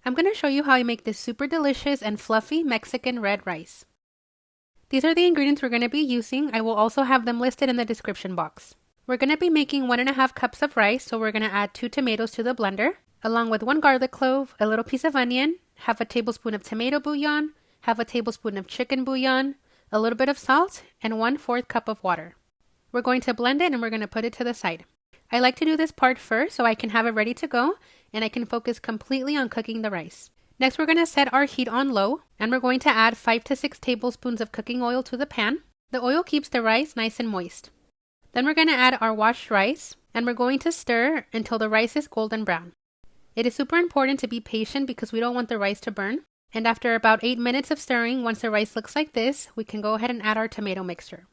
I'm going to show you how I make this super delicious and fluffy Mexican red rice. These are the ingredients we're going to be using. I will also have them listed in the description box. We're going to be making 1.5 cups of rice, so we're going to add 2 tomatoes to the blender, along with 1 garlic clove, a little piece of onion, half a tablespoon of tomato bouillon, half a tablespoon of chicken bouillon, a little bit of salt, and 1/4 cup of water. We're going to blend it and we're going to put it to the side. I like to do this part first so I can have it ready to go and I can focus completely on cooking the rice. Next, we're going to set our heat on low and we're going to add 5 to 6 tablespoons of cooking oil to the pan. The oil keeps the rice nice and moist. Then we're going to add our washed rice and we're going to stir until the rice is golden brown. It is super important to be patient because we don't want the rice to burn. And after about 8 minutes of stirring, once the rice looks like this, we can go ahead and add our tomato mixture.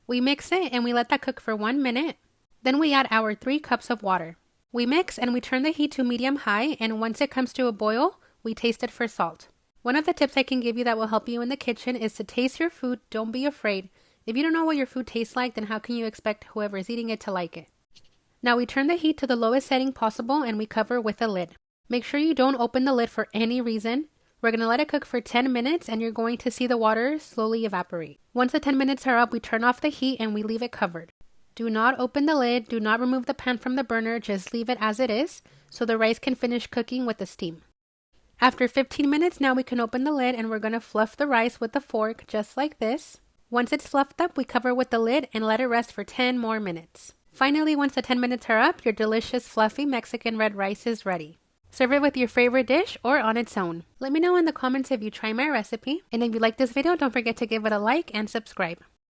We mix it and we let that cook for 1 minute. Then we add our 3 cups of water. We mix and we turn the heat to medium-high, and once it comes to a boil, we taste it for salt. One of the tips I can give you that will help you in the kitchen is to taste your food. Don't be afraid. If you don't know what your food tastes like, then how can you expect whoever is eating it to like it? Now we turn the heat to the lowest setting possible and we cover with a lid. Make sure you don't open the lid for any reason. We're going to let it cook for 10 minutes and you're going to see the water slowly evaporate. Once the 10 minutes are up, we turn off the heat and we leave it covered. Do not open the lid, do not remove the pan from the burner, just leave it as it is so the rice can finish cooking with the steam. After 15 minutes, now we can open the lid and we're going to fluff the rice with a fork just like this. Once it's fluffed up, we cover with the lid and let it rest for 10 more minutes. Finally, once the 10 minutes are up, your delicious fluffy Mexican red rice is ready. Serve it with your favorite dish or on its own. Let me know in the comments if you try my recipe, and if you like this video, don't forget to give it a like and subscribe.